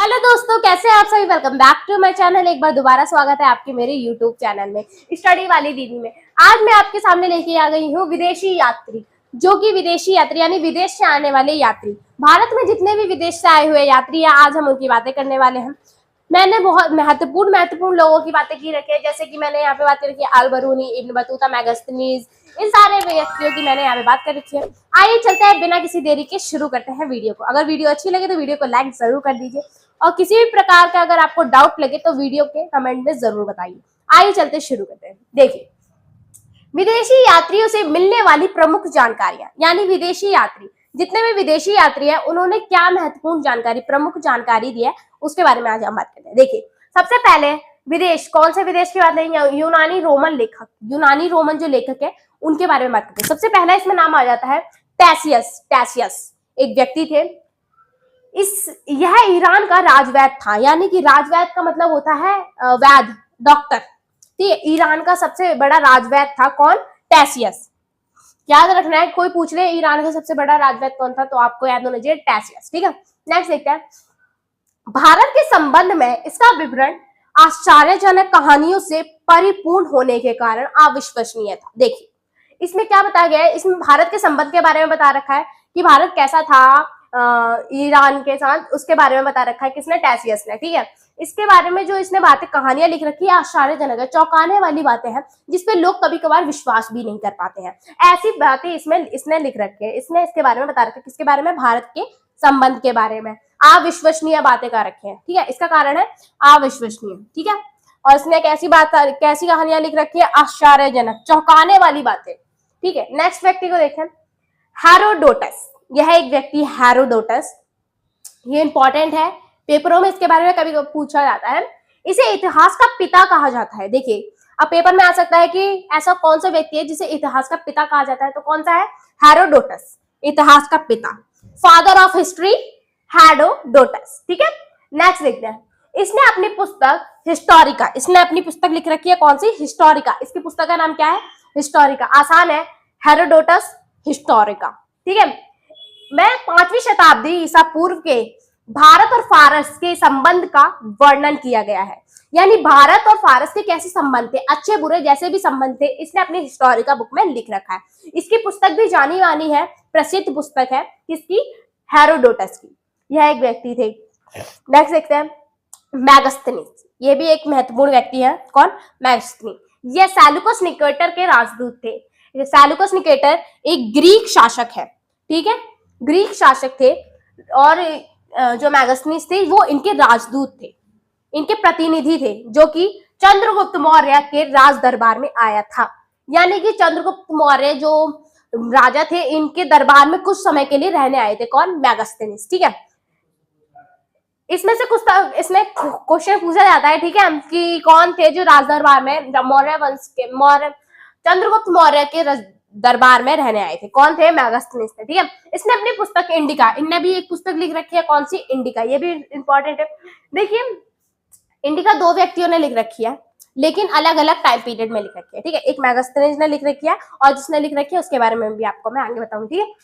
Hello दोस्तों, कैसे हैं आप सभी। Welcome back to my channel. एक बार दोबारा स्वागत है आपके मेरे यूट्यूब चैनल में स्टडी वाली दीदी में। आज मैं आपके सामने लेके आ गई हूँ विदेशी यात्री, जो कि विदेशी यात्री यानी विदेश से आने वाले यात्री। भारत में जितने भी विदेश से आए हुए यात्री हैं, आज हम उनकी बातें करने वाले हैं। मैंने बहुत महत्वपूर्ण लोगों की बातें की रखी है, जैसे कि मैंने यहाँ पे बात कर रखी है अल बरूनी, इब्न बतूता, मेगास्थनीज, इन सारे व्यक्तियों की मैंने यहाँ पे बात कर रखी है। आइए चलते हैं, बिना किसी देरी के शुरू करते हैं वीडियो को। अगर वीडियो अच्छी लगे तो वीडियो को लाइक जरूर कर दीजिए, और किसी भी प्रकार का अगर आपको डाउट लगे तो वीडियो के कमेंट में जरूर बताइए। आइए चलते शुरू करते हैं। देखिए, विदेशी यात्रियों से मिलने वाली प्रमुख जानकारियां, यानी विदेशी यात्री, जितने भी विदेशी यात्री हैं उन्होंने क्या महत्वपूर्ण जानकारी, प्रमुख जानकारी दी है, उसके बारे में आज हम बात करते हैं। देखिए, सबसे पहले विदेश, कौन से विदेश की बात लेंगे? यूनानी रोमन लेखक, यूनानी रोमन जो लेखक है उनके बारे में बात करते हैं। सबसे पहला इसमें नाम आ जाता है टैसियस। टैसियस एक व्यक्ति थे। यह ईरान का राजवैद्य था, यानी कि राजवैद्य का मतलब होता है वैद्य, डॉक्टर। ठीक है, ईरान का सबसे बड़ा राजवैद्य था कौन? टैसियस। याद रखना है, कोई पूछ ले ईरान का सबसे बड़ा राजवैद्य कौन था, तो आपको याद होना चाहिए टैसियस। ठीक है, नेक्स्ट देखते हैं। भारत के संबंध में इसका विवरण आश्चर्यजनक कहानियों से परिपूर्ण होने के कारण अविश्वसनीय था। देखिए, इसमें क्या बताया गया है? इसमें भारत के संबंध के बारे में बता रखा है कि भारत कैसा था ईरान के साथ, उसके बारे में बता रखा है किसने? टैसियस ने। ठीक है, इसके बारे में जो इसने बातें, कहानियां लिख रखी है, आश्चर्यजनक है, चौंकाने वाली बातें हैं, जिसपे लोग कभी कभार विश्वास भी नहीं कर पाते हैं। ऐसी बातें इसमें इसने लिख रखी है। इसने इसके बारे में बता रखा है, किसके बारे में? भारत के संबंध के बारे में अविश्वसनीय बातें कर रखे हैं। ठीक है, इसका कारण है अविश्वसनीय। ठीक है, और इसने कैसी कहानियां लिख रखी है? आश्चर्यजनक, चौंकाने वाली बातें। ठीक है, नेक्स्ट व्यक्ति को देखें, हेरोडोटस। यह एक व्यक्ति हेरोडोटस, ये इंपॉर्टेंट है, पेपरों में इसके बारे में कभी कभी पूछा जाता है। इसे इतिहास का पिता कहा जाता है। देखिए, अब पेपर में आ सकता है कि ऐसा कौन सा व्यक्ति है जिसे इतिहास का पिता कहा जाता है, तो कौन सा है? हेरोडोटस, इतिहास का पिता, फादर ऑफ हिस्ट्री, हेरोडोटस। ठीक है, नेक्स्ट देखते हैं। इसने अपनी पुस्तक हिस्टोरिका, इसने अपनी पुस्तक लिख रखी है, कौन सी? हिस्टोरिका। इसकी पुस्तक का नाम क्या है? हिस्टोरिका। आसान है, हेरोडोटस हिस्टोरिका। ठीक है, मैं 5वीं शताब्दी ईसा पूर्व के भारत और फारस के संबंध का वर्णन किया गया है, यानी भारत और फारस के कैसे संबंध थे, अच्छे बुरे जैसे भी संबंध थे, इसने अपनी हिस्टोरिका बुक में लिख रखा है। इसकी पुस्तक भी जानी मानी है, प्रसिद्ध पुस्तक है, किसकी? हेरोडोटस की। यह एक व्यक्ति थे। नेक्स्ट देखते हैं, मेगास्थनीज। ये भी एक महत्वपूर्ण व्यक्ति है। कौन? मेगास्थनीज। यह सेल्यूकस निकेटर के राजदूत थे। सेल्यूकस निकेटर एक ग्रीक शासक है। ठीक है, ग्रीक शासक थे, और जो मेगास्थनीज थे वो इनके राजदूत थे, इनके प्रतिनिधि थे, जो कि चंद्रगुप्त मौर्य के राज दरबार में आया था। यानी कि चंद्रगुप्त मौर्य जो राजा थे, इनके दरबार में कुछ समय के लिए रहने आए थे। कौन? मेगास्थनीज। ठीक है, इसमें से कुछ इसमें क्वेश्चन पूछा जाता है, ठीक है, कि कौन थे जो राज दरबार में मौर्य वंश के, चंद्रगुप्त मौर्य के दरबार में रहने आए थे। कौन थे? मेगास्थनीज थे। ठीक है, इसने अपनी पुस्तक इंडिका, इनने भी एक पुस्तक लिख रखी है, कौन सी? इंडिका। ये भी इंपॉर्टेंट है। देखिए, इंडिका दो व्यक्तियों ने लिख रखी है, लेकिन अलग अलग टाइम पीरियड में लिख रखी है। ठीक है, एक मेगास्थनीज ने लिख रखी है, और जिसने लिख रखी है उसके बारे में भी आपको मैं आगे बताऊंगी। ठीक है,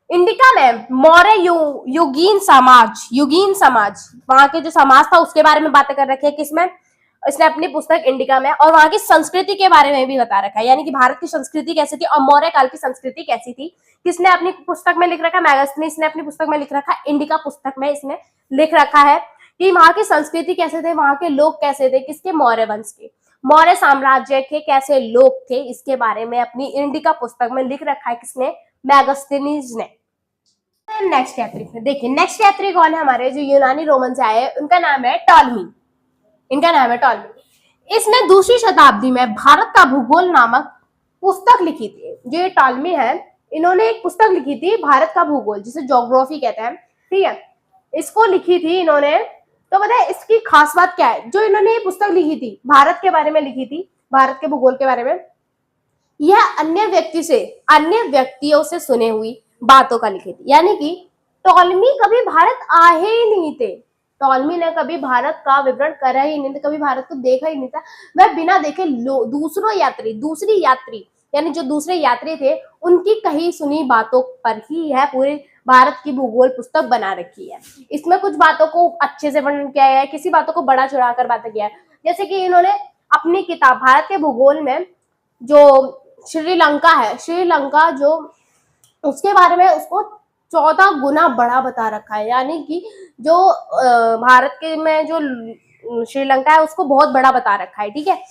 इंडिका में मौर्य युगीन समाज, वहां के जो समाज था उसके बारे में बातें कर रखी है। किसमें? इसने अपनी पुस्तक इंडिका में, और वहां की संस्कृति के बारे में भी बता रखा है, यानी कि भारत की संस्कृति कैसी थी और मौर्य काल की संस्कृति कैसी थी। किसने अपनी पुस्तक में लिख रखा है? मेगास्थनीज ने अपनी पुस्तक में लिख रखा है, इंडिका पुस्तक में इसने लिख रखा है कि वहां की संस्कृति कैसे थे, वहां के लोग कैसे थे, किसके? मौर्य वंश के, मौर्य साम्राज्य के कैसे लोग थे, इसके बारे में अपनी इंडिका पुस्तक में लिख रखा है। किसने? मेगास्थनीज ने। नेक्स्ट यात्री, देखिए नेक्स्ट यात्री कौन है हमारे, जो यूनानी रोमन से आए, उनका नाम है टॉलमी। इनका नाम है टॉलमी। इसने 2वीं शताब्दी में भारत का भूगोल नामक पुस्तक लिखी थी। जो ये टॉलमी है, इन्होंने एक पुस्तक लिखी थी, भारत का भूगोल, जिसे ज्योग्राफी कहते हैं। ठीक है, इसको लिखी थी इन्होंने। तो बताए इसकी खास बात क्या है? जो इन्होंने ये पुस्तक लिखी थी, भारत के बारे में लिखी थी, भारत के भूगोल के बारे में, यह अन्य व्यक्तियों से सुने हुई बातों का लिखी थी। यानी कि टॉलमी कभी भारत आए ही नहीं थे, टॉलमी ने कभी भारत का विवरण करा ही नहीं था, कभी भारत को देखा ही नहीं था। वह बिना देखे दूसरी यात्री यानी जो दूसरे यात्री थे, उनकी कही सुनी बातों पर ही यह पूरे भारत की भूगोल पुस्तक बना रखी है। इसमें कुछ बातों को अच्छे से वर्णन किया गया है, किसी बातों को बड़ा चढ़ा कर बातें किया है। जैसे कि इन्होंने अपनी किताब भारत के भूगोल में जो श्रीलंका है, श्रीलंका जो उसके बारे में उसको 14 गुना बड़ा बता रखा है, यानी कि जो भारत के में जो श्रीलंका है उसको बहुत बड़ा बता रखा है। ठीक है,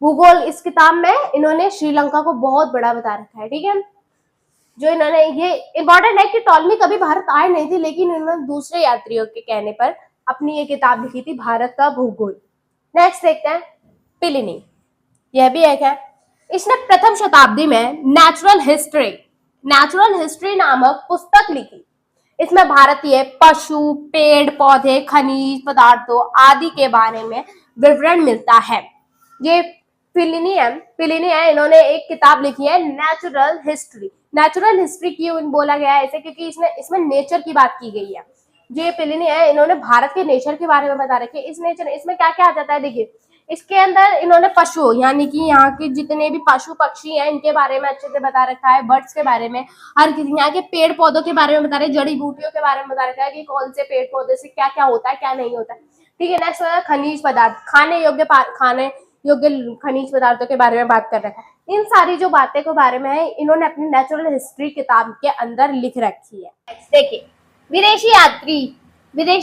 भूगोल इस किताब में इन्होंने श्रीलंका को बहुत बड़ा बता रखा है। ठीक है, जो इन्होंने ये इम्पोर्टेंट है कि टॉलमी कभी भारत आए नहीं थे, लेकिन इन्होंने दूसरे यात्रियों के कहने पर अपनी ये किताब लिखी थी, भारत का भूगोल। नेक्स्ट देखते हैं प्लिनी, यह भी एक है। इसने प्रथम शताब्दी में नेचुरल हिस्ट्री नामक पुस्तक लिखी। इसमें भारतीय पशु, पेड़ पौधे, खनिज पदार्थों आदि के बारे में विवरण मिलता है। ये प्लिनी है, इन्होंने एक किताब लिखी है नेचुरल हिस्ट्री क्यों बोला गया है ऐसे, क्योंकि इसमें नेचर की बात की गई है। जो ये प्लिनी है, इन्होंने भारत के नेचर के बारे में बता रखे। इसमें क्या क्या आ जाता है, देखिए इसके अंदर इन्होंने पशु यानी कि यहाँ के जितने भी पशु पक्षी हैं इनके बारे में अच्छे से बता रखा है, बर्ड्स के बारे में, हर किसी यहाँ के पेड़ पौधों के बारे में बता रहे, जड़ी बूटियों के बारे में बता रखा है कि कौन से पेड़ पौधे से क्या क्या होता है क्या नहीं होता है। ठीक है, नेक्स्ट खनिज पदार्थ, खाने योग्य खनिज पदार्थों के बारे में बात कर रखा है। इन सारी जो बातें के बारे में है इन्होंने अपनी नेचुरल हिस्ट्री किताब के अंदर लिख रखी है। देखिए विदेशी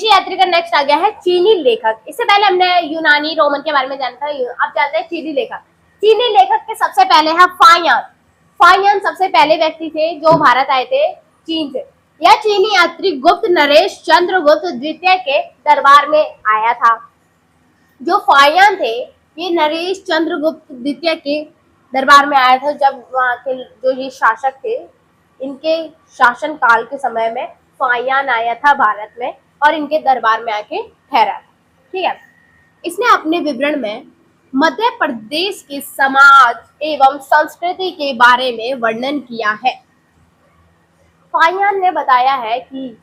यात्री का नेक्स्ट आ गया है चीनी लेखक। इससे पहले हमने यूनानी रोमन के बारे में जाना था, अब जानते हैं चीनी लेखक के सबसे पहले है फाहियान सबसे पहले व्यक्ति थे जो भारत आए थे चीन से। यह चीनी यात्री गुप्त नरेश चंद्रगुप्त द्वितीय के दरबार में आया था। जो फाहियान थे ये नरेश चंद्रगुप्त द्वितीय के दरबार में आया था, जब वहाँ के जो ये शासक थे इनके शासन काल के समय में फाहियान आया था भारत में और इनके दरबार में आके ठहरा। ठीक है, इसने अपने विवरण में मध्य प्रदेश के समाज एवं संस्कृति के बारे में वर्णन किया है। फाहियान ने बताया है कि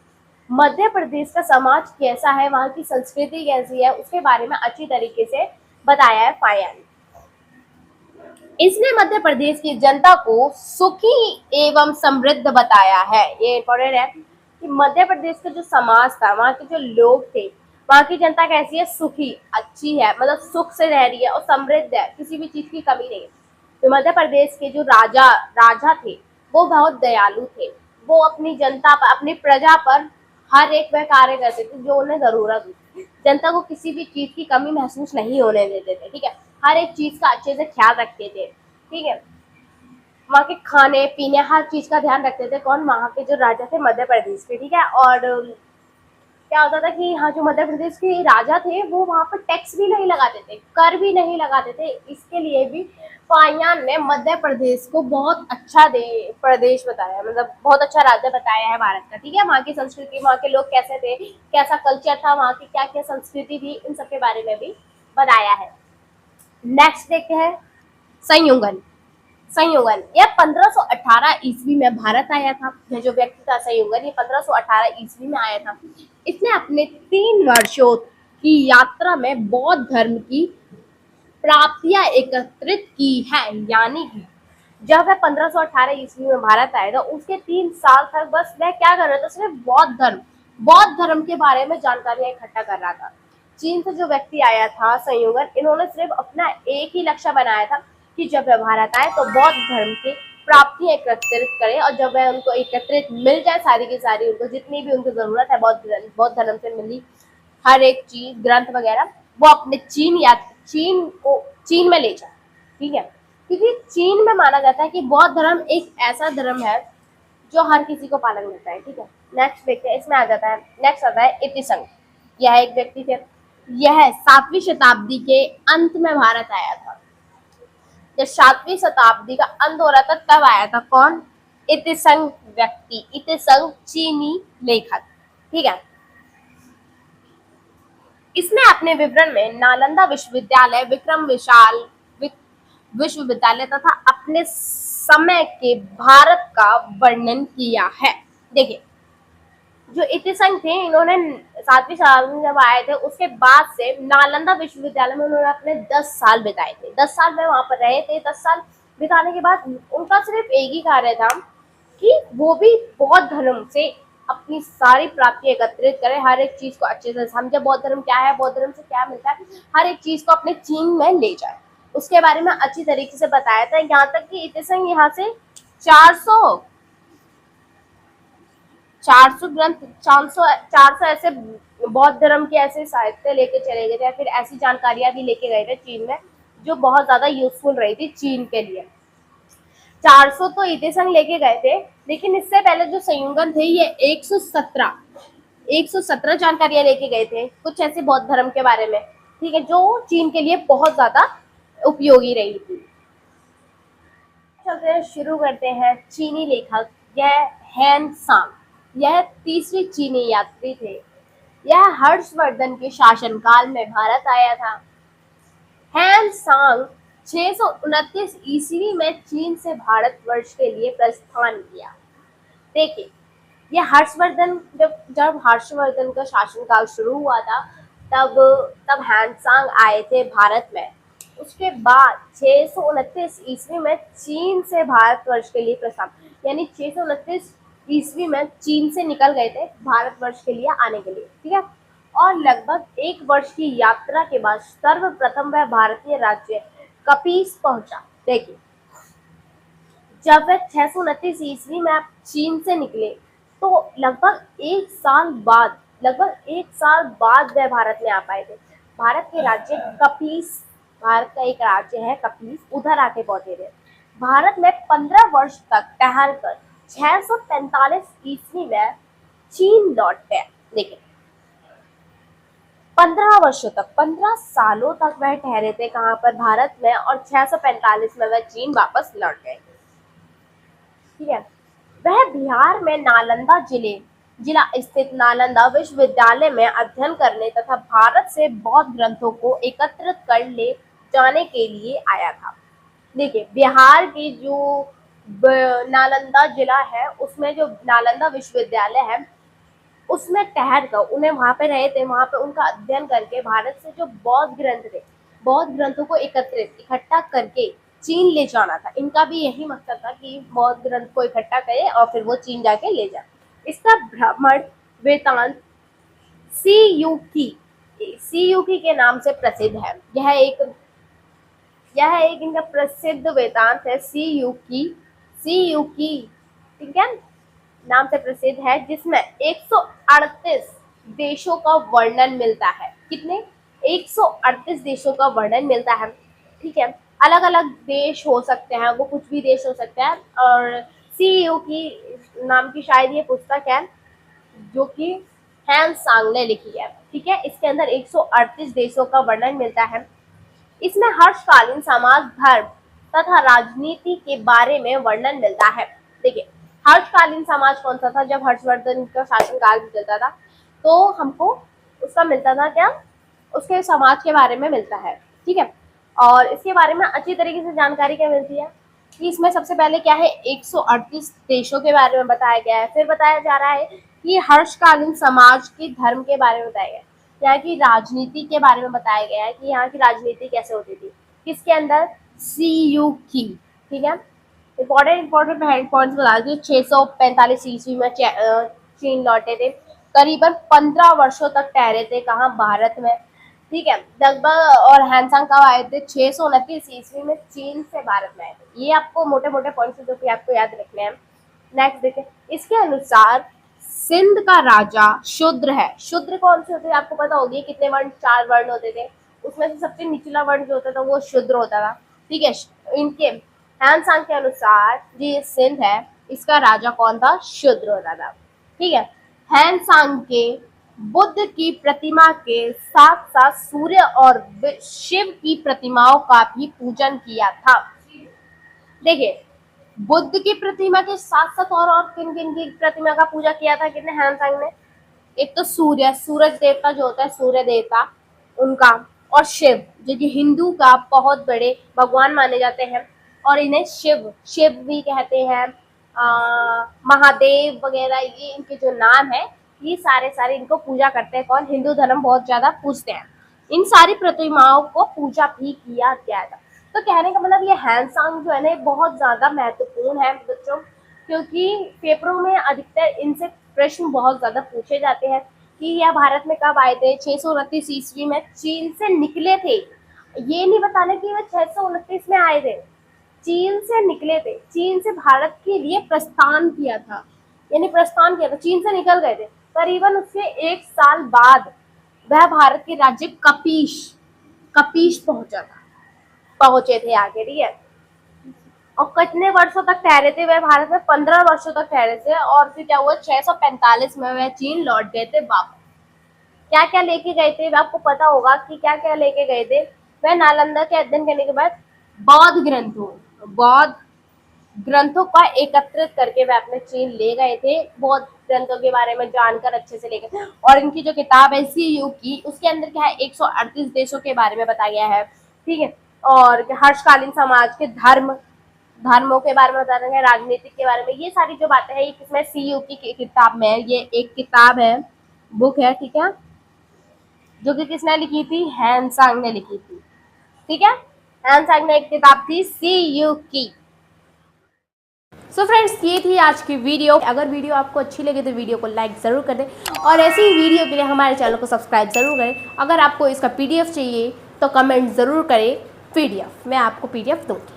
मध्य प्रदेश का समाज कैसा है, वहाँ की संस्कृति कैसी है, उसके बारे में अच्छी तरीके से बताया है फाहियान। इसने मध्य प्रदेश की जनता को सुखी एवं समृद्ध बताया है। ये इंपॉर्टेंट है कि मध्य प्रदेश का जो समाज था, वहाँ के जो लोग थे, वहाँ की जनता कैसी है, सुखी, अच्छी है, मतलब सुख से रह रही है और समृद्ध है, किसी भी चीज की कमी नहीं है। तो मध्य प्रदेश के जो राजा थे वो बहुत दयालु थे, वो अपनी जनता पर, अपनी प्रजा पर हर एक वह कार्य करते थे जो उन्हें जरूरत थी। जनता को किसी भी चीज की कमी महसूस नहीं होने देते थे। ठीक है, हर एक चीज का अच्छे से ख्याल रखते थे। ठीक है, वहाँ के खाने पीने हर चीज का ध्यान रखते थे। कौन? वहाँ के जो राजा थे मध्य प्रदेश के। ठीक है, और क्या होता था कि यहाँ जो मध्य प्रदेश के राजा थे वो वहाँ पर टैक्स भी नहीं लगाते थे, कर भी नहीं लगाते थे। इसके लिए भी फाहियान ने मध्य प्रदेश को बहुत अच्छा प्रदेश बताया, मतलब बहुत अच्छा राज्य बताया है भारत का। ठीक है, वहाँ की संस्कृति, वहाँ के लोग कैसे थे, कैसा कल्चर था, वहाँ की क्या क्या संस्कृति थी, इन सब के बारे में भी बताया है। नेक्स्ट देखते हैं संयुगन। यह 1518 ईस्वी में भारत आया था। यह जो व्यक्ति था संयुगन, ये 1518 ईस्वी में आया था। इसने अपने 3 वर्षों की यात्रा में बौद्ध धर्म की प्राप्तियां एकत्रित की है, यानी कि जब वह 1518 ईस्वी में भारत आया था उसके 3 साल तक बस वह क्या कर रहा था, सिर्फ बौद्ध धर्म के बारे में जानकारियां इकट्ठा कर रहा था। चीन से जो व्यक्ति आया था संयुगन, इन्होंने सिर्फ अपना एक ही लक्ष्य बनाया था कि जब वह भारत आए तो बौद्ध धर्म की प्राप्तियां एकत्रित करें, और जब वह उनको एकत्रित मिल जाए सारी की सारी, उनको जितनी भी उनको जरूरत है बौद्ध धर्म से मिली हर एक चीज, ग्रंथ वगैरह, वो अपने चीन में ले जाए। ठीक है, क्योंकि चीन में माना जाता है कि बौद्ध धर्म एक ऐसा धर्म है जो हर किसी को पालन करता है। ठीक है, नेक्स्ट देखते हैं, इसमें नेक्स्ट आता है इतिसंग। यह एक व्यक्ति थे, यह 7वीं शताब्दी के अंत में भारत आया था। जब 7वीं शताब्दी का अंत हो रहा था तब आया था। कौन? इतिसंग व्यक्ति, इतिसंग चीनी लेखक। ठीक है, इसने अपने विवरण में नालंदा विश्वविद्यालय, विक्रम विशाल विश्वविद्यालय तथा अपने समय के भारत का वर्णन किया है। देखिए, जो इतिसंग थे इन्होंने 7वीं शताब्दी में जब आए थे उसके बाद से नालंदा विश्वविद्यालय में उन्होंने अपने 10 साल बिताए थे। 10 साल में वहां पर रहे थे। 10 साल बिताने के बाद उनका सिर्फ एक ही कार्य था कि वो भी बौद्ध धर्म से अपनी सारी प्राप्ति एकत्रित करे, हर एक चीज को अच्छे से समझे, बौद्ध धर्म क्या है, बौद्ध धर्म से क्या मिलता है, हर एक चीज को अपने चीन में ले जाए, उसके बारे में अच्छी तरीके से बताया था। यहाँ तक कि इतिसंग यहाँ से 400 400 ग्रंथ, 400 ऐसे बौद्ध धर्म के ऐसे साहित्य लेके चले गए थे, फिर ऐसी जानकारियां भी लेके गए थे चीन में जो बहुत ज्यादा यूजफुल रही थी चीन के लिए। 400 तो इतिसंग लेके गए थे, लेकिन इससे पहले जो संयुगन थे ये 117 जानकारियां लेके गए थे कुछ ऐसे बौद्ध धर्म के बारे में, ठीक है, जो चीन के लिए बहुत ज्यादा उपयोगी रही थी। चलते हैं, शुरू करते हैं। चीनी लेखक यह हैन सांग, यह तीसरी चीनी यात्री थे। यह हर्षवर्धन के शासनकाल में भारत आया था। हैन सांग 629 ईस्वी में चीन से भारतवर्ष के लिए प्रस्थान किया। देखिए, ये हर्षवर्धन जब हर्षवर्धन का शासनकाल शुरू हुआ था तब हैन सांग आए थे भारत में। उसके बाद 629 ईस्वी में चीन से भारतवर्ष के लिए प्रस्थान, यानी 629 ईस्वी में चीन से निकल गए थे भारतवर्ष के लिए आने के लिए, ठीक है। और लगभग 1 वर्ष की यात्रा के बाद सर्वप्रथम वह भारतीय राज्य कपीस पहुंचा। देखिए, जब वह 629 ईस्वी में चीन से निकले तो लगभग 1 साल बाद वह भारत में आ पाए थे। भारत के राज्य कपीस, भारत का एक राज्य है कपीस, उधर आके पहुंचे थे। भारत में 15 वर्ष तक ठहर कर 645 ईस्वी में चीन लौट गए। देखिए, 15 वर्षों तक, 15 सालों तक वह ठहरे थे कहाँ पर, भारत में, और 645 में वह चीन वापस लौट गए, ठीक है। वह बिहार में नालंदा जिला स्थित नालंदा विश्वविद्यालय में अध्ययन करने तथा भारत से बौद्ध ग्रंथों को एकत्रित कर ले जाने के लिए आया था। देखिए, बिहार की जो नालंदा जिला है उसमें जो नालंदा विश्वविद्यालय है उसमें ठहर कर उन्हें वहां पे रहे थे, वहां पे उनका अध्ययन करके भारत से जो बौद्ध ग्रंथ थे, बौद्ध ग्रंथों को इकट्ठा करके चीन ले जाना था। इनका भी यही मकसद था कि बौद्ध ग्रंथ को इकट्ठा करे और फिर वो चीन जाके ले जाए। इसका भ्रमण वेदांत सीयूकी के नाम से प्रसिद्ध है। यह एक इनका प्रसिद्ध वेदांत है, सीयूकी, ठीक है, नाम से प्रसिद्ध है, जिसमें 138 देशों का वर्णन मिलता है। कितने? 138 देशों का वर्णन मिलता है, ठीक है। अलग अलग देश हो सकते हैं, वो कुछ भी देश हो सकते हैं। और सीयूकी नाम की शायद ये पुस्तक है जो कि हैन सांग ने लिखी है, ठीक है। इसके अंदर 138 देशों का वर्णन मिलता है। इसमें हर्षकालीन समाज, धर्म तथा राजनीति के बारे में वर्णन मिलता है। देखिए, हर्षकालीन समाज कौन सा था, जब हर्षवर्धन का शासनकाल चलता था तो हमको उसका मिलता था क्या, उसके समाज के बारे में मिलता है, ठीक है। और इसके बारे में अच्छी तरीके से जानकारी क्या मिलती है कि इसमें सबसे पहले क्या है, 138 देशों के बारे में बताया गया है। फिर बताया जा रहा है कि हर्षकालीन समाज के धर्म के बारे में बताया गया है, यहाँ की राजनीति के बारे में बताया गया है कि यहाँ की राजनीति कैसे होती थी, किसके अंदर, सीयू की, ठीक है। इम्पोर्टेंट पॉइंट्स बता दी। 645 ईस्वी में चीन लौटे थे, करीबन 15 वर्षों तक ठहरे थे कहाँ, भारत में, ठीक है, लगभग। और हैन सांग कब आए थे, 629 ईस्वी में चीन से भारत में आए थे। ये आपको मोटे मोटे पॉइंट्स जो कि आपको याद रखने हैं। नेक्स्ट देखिए, इसके अनुसार सिंध का राजा शूद्र है। शूद्र कौन से होते थे आपको पता होगी, कितने वर्ण, 4 वर्ण होते थे, उसमें से सबसे निचला वर्ण जो होता था वो शूद्र होता था, ठीक है। इनके हैन सांग के अनुसार ये सिंध है, इसका राजा कौन था, शूद्र होता था, ठीक है। हैन सांग के बुद्ध की प्रतिमा के साथ साथ सूर्य और शिव की प्रतिमाओं का भी पूजन किया था। देखिए, बुद्ध की प्रतिमा के साथ साथ और किन किन की प्रतिमा का पूजा किया था, कितने, हैन सांग ने, एक तो सूरज देवता जो होता है, सूर्य देवता उनका, और शिव जो कि हिंदू का बहुत बड़े भगवान माने जाते हैं, और इन्हें शिव भी कहते हैं, महादेव वगैरह, ये इनके जो नाम है, ये सारे इनको पूजा करते हैं। कौन, हिंदू धर्म बहुत ज्यादा पूजते हैं। इन सारी प्रतिमाओं को पूजा भी किया गया था। तो कहने का मतलब ये हैन सांग जो है ना बहुत ज्यादा महत्वपूर्ण है बच्चों, क्योंकि पेपरों में अधिकतर इनसे प्रश्न बहुत ज़्यादा पूछे जाते हैं कि यह भारत में कब आए थे। 629 ईस्वी में चीन से निकले थे। ये नहीं बताना कि वह 629 में आए थे, चीन से निकले थे, चीन से भारत के लिए प्रस्थान किया था, यानी प्रस्थान किया था, चीन से निकल गए थे। करीबन उसके 1 साल बाद वह भारत के राज्य कपीश पहुंचे थे आगे, ठीक है। और कितने वर्षों तक ठहरे थे वह भारत में? 15 वर्षों तक ठहरे थे। और फिर क्या हुआ, 645 में वह चीन लौट गए थे वापस। क्या क्या लेके गए थे, आपको पता होगा कि क्या क्या लेके गए थे। वह नालंदा के अध्ययन करने के बाद बौद्ध ग्रंथों का एकत्रित करके वह अपने चीन ले गए थे। बौद्ध ग्रंथों के बारे में जानकर अच्छे से ले गए। और इनकी जो किताब है सी यू की, उसके अंदर क्या है, 138 देशों के बारे में बताया गया है, ठीक है। और हर्षकालीन समाज के धर्मों के बारे में बताया गया है, राजनीतिक के बारे में। ये सारी जो बातें हैं ये किसमें, सी यू की किताब में है। ये एक किताब है, बुक है, ठीक है, जो कि किसने लिखी थी, हैंसांग ने लिखी थी, ठीक है। हैंसांग ने एक किताब थी सी यू की। सो फ्रेंड्स, ये थी आज की वीडियो। अगर वीडियो आपको अच्छी लगे तो वीडियो को लाइक ज़रूर कर दें और ऐसी ही वीडियो के लिए हमारे चैनल को सब्सक्राइब ज़रूर करें। अगर आपको इसका PDF चाहिए तो कमेंट ज़रूर करें, PDF मैं आपको PDF दूँगी।